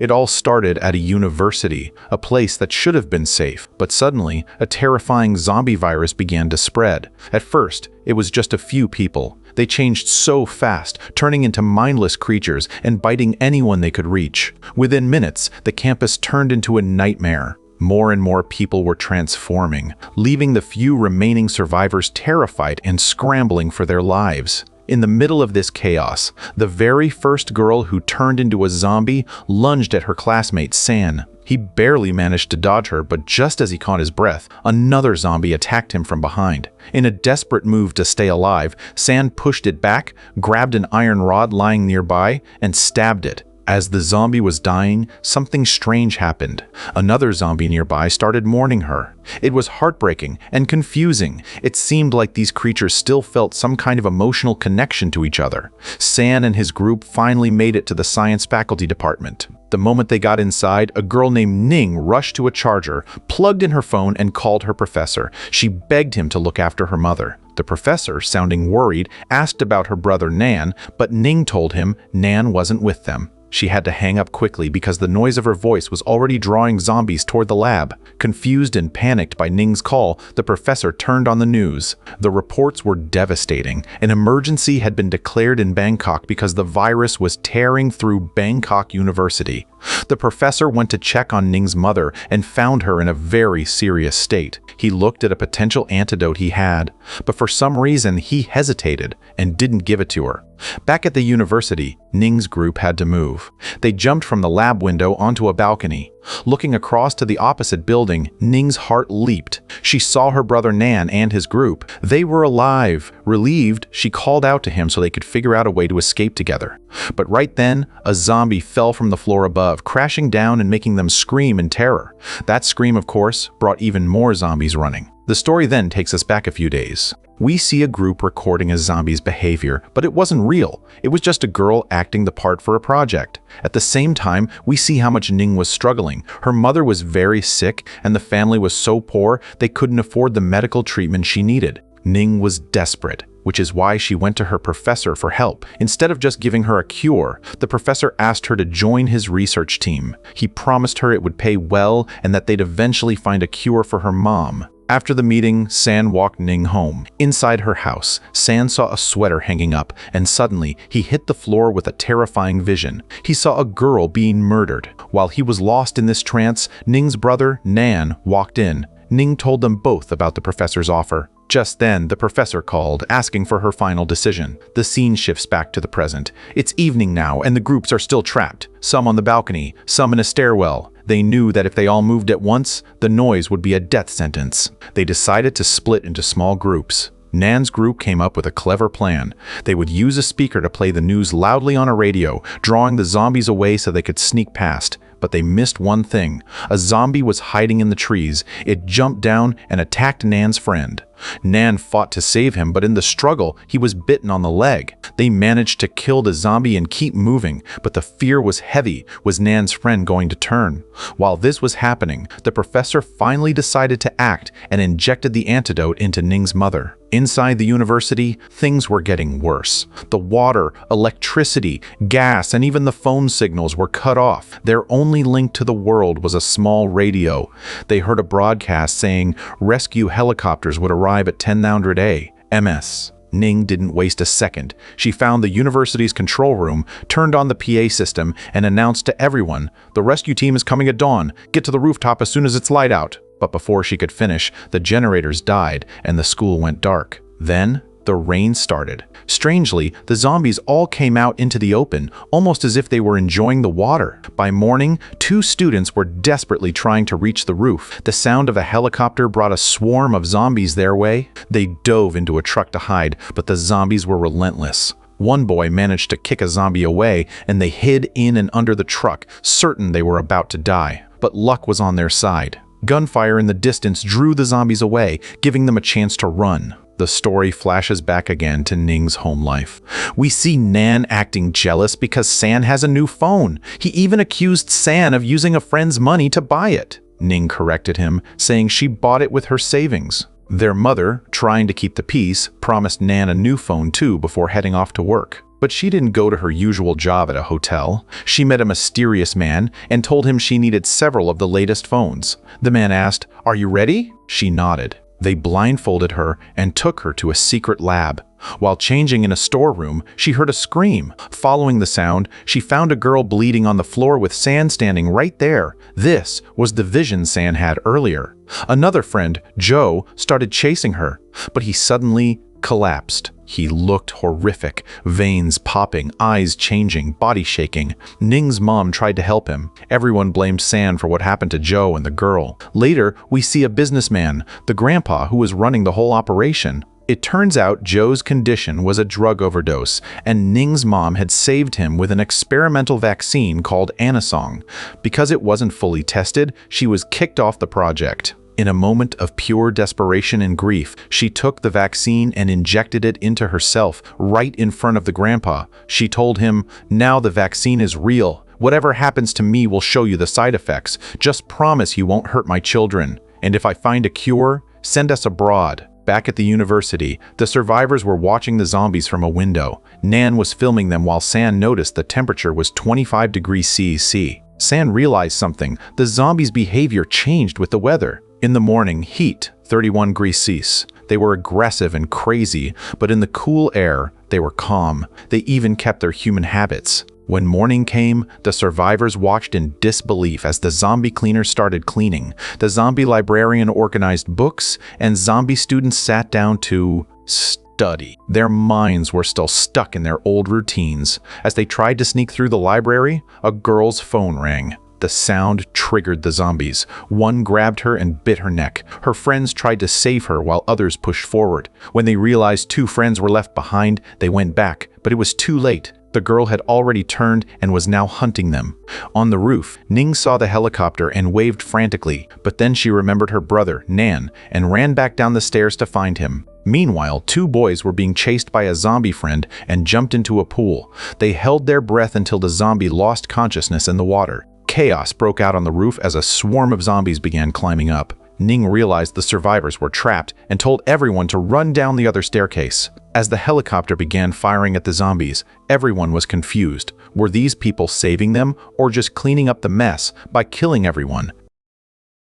It all started at a university, a place that should have been safe, but suddenly, a terrifying zombie virus began to spread. At first, it was just a few people. They changed so fast, turning into mindless creatures and biting anyone they could reach. Within minutes, the campus turned into a nightmare. More and more people were transforming, leaving the few remaining survivors terrified and scrambling for their lives. In the middle of this chaos, the very first girl who turned into a zombie lunged at her classmate San. He barely managed to dodge her, but just as he caught his breath, another zombie attacked him from behind. In a desperate move to stay alive, San pushed it back, grabbed an iron rod lying nearby, and stabbed it. As the zombie was dying, something strange happened. Another zombie nearby started mourning her. It was heartbreaking and confusing. It seemed like these creatures still felt some kind of emotional connection to each other. San and his group finally made it to the science faculty department. The moment they got inside, a girl named Ning rushed to a charger, plugged in her phone, and called her professor. She begged him to look after her mother. The professor, sounding worried, asked about her brother Nan, but Ning told him Nan wasn't with them. She had to hang up quickly because the noise of her voice was already drawing zombies toward the lab. Confused and panicked by Ning's call, the professor turned on the news. The reports were devastating. An emergency had been declared in Bangkok because the virus was tearing through Bangkok University. The professor went to check on Ning's mother and found her in a very serious state. He looked at a potential antidote he had, but for some reason he hesitated and didn't give it to her. Back at the university, Ning's group had to move. They jumped from the lab window onto a balcony. Looking across to the opposite building, Ning's heart leaped. She saw her brother Nan and his group. They were alive. Relieved, she called out to him so they could figure out a way to escape together. But right then, a zombie fell from the floor above, crashing down and making them scream in terror. That scream, of course, brought even more zombies running. The story then takes us back a few days. We see a group recording a zombie's behavior, but it wasn't real. It was just a girl acting the part for a project. At the same time, we see how much Ning was struggling. Her mother was very sick, and the family was so poor they couldn't afford the medical treatment she needed. Ning was desperate, which is why she went to her professor for help. Instead of just giving her a cure, the professor asked her to join his research team. He promised her it would pay well and that they'd eventually find a cure for her mom. After the meeting, San walked Ning home. Inside her house, San saw a sweater hanging up, and suddenly he hit the floor with a terrifying vision. He saw a girl being murdered. While he was lost in this trance, Ning's brother, Nan, walked in. Ning told them both about the professor's offer. Just then, the professor called, asking for her final decision. The scene shifts back to the present. It's evening now, and the groups are still trapped. Some on the balcony, some in a stairwell. They knew that if they all moved at once, the noise would be a death sentence. They decided to split into small groups. Nan's group came up with a clever plan. They would use a speaker to play the news loudly on a radio, drawing the zombies away so they could sneak past. But they missed one thing. A zombie was hiding in the trees. It jumped down and attacked Nan's friend. Nan fought to save him, but in the struggle, he was bitten on the leg. They managed to kill the zombie and keep moving, but the fear was heavy. Was Nan's friend going to turn? While this was happening, the professor finally decided to act and injected the antidote into Ning's mother. Inside the university, things were getting worse. The water, electricity, gas, and even the phone signals were cut off. Their only link to the world was a small radio. They heard a broadcast saying rescue helicopters would arrive at 1000 ms. Ning didn't waste a second. She found the university's control room, turned on the PA system, and announced to everyone, "The rescue team is coming at dawn. Get to the rooftop as soon as it's light out." But before she could finish, the generators died and the school went dark. Then, the rain started. Strangely, the zombies all came out into the open, almost as if they were enjoying the water. By morning, 2 students were desperately trying to reach the roof. The sound of a helicopter brought a swarm of zombies their way. They dove into a truck to hide, but the zombies were relentless. One boy managed to kick a zombie away, and they hid in and under the truck, certain they were about to die. But luck was on their side. Gunfire in the distance drew the zombies away, giving them a chance to run. The story flashes back again to Ning's home life. We see Nan acting jealous because San has a new phone. He even accused San of using a friend's money to buy it. Ning corrected him, saying she bought it with her savings. Their mother, trying to keep the peace, promised Nan a new phone too before heading off to work. But she didn't go to her usual job at a hotel. She met a mysterious man and told him she needed several of the latest phones. The man asked, "Are you ready?" She nodded. They blindfolded her and took her to a secret lab. While changing in a storeroom, she heard a scream. Following the sound, she found a girl bleeding on the floor with San standing right there. This was the vision San had earlier. Another friend, Joe, started chasing her, but he suddenly collapsed. He looked horrific, veins popping, eyes changing, body shaking. Ning's mom tried to help him. Everyone blamed San for what happened to Joe and the girl. Later, we see a businessman, the grandpa who was running the whole operation. It turns out Joe's condition was a drug overdose, and Ning's mom had saved him with an experimental vaccine called Anasong. Because it wasn't fully tested, she was kicked off the project. In a moment of pure desperation and grief, she took the vaccine and injected it into herself right in front of the grandpa. She told him, "Now the vaccine is real. Whatever happens to me will show you the side effects. Just promise you won't hurt my children. And if I find a cure, send us abroad." Back at the university, the survivors were watching the zombies from a window. Nan was filming them while San noticed the temperature was 25 degrees C. San realized something. The zombies' behavior changed with the weather. In the morning, heat, 31 degrees C. They were aggressive and crazy, but in the cool air, they were calm. They even kept their human habits. When morning came, the survivors watched in disbelief as the zombie cleaners started cleaning. The zombie librarian organized books, and zombie students sat down to study. Their minds were still stuck in their old routines. As they tried to sneak through the library, a girl's phone rang. The sound triggered the zombies. One grabbed her and bit her neck. Her friends tried to save her while others pushed forward. When they realized 2 friends were left behind, they went back, but it was too late. The girl had already turned and was now hunting them. On the roof, Ning saw the helicopter and waved frantically, but then she remembered her brother, Nan, and ran back down the stairs to find him. Meanwhile, 2 boys were being chased by a zombie friend and jumped into a pool. They held their breath until the zombie lost consciousness in the water. Chaos broke out on the roof as a swarm of zombies began climbing up. Ning realized the survivors were trapped and told everyone to run down the other staircase. As the helicopter began firing at the zombies, everyone was confused. Were these people saving them or just cleaning up the mess by killing everyone?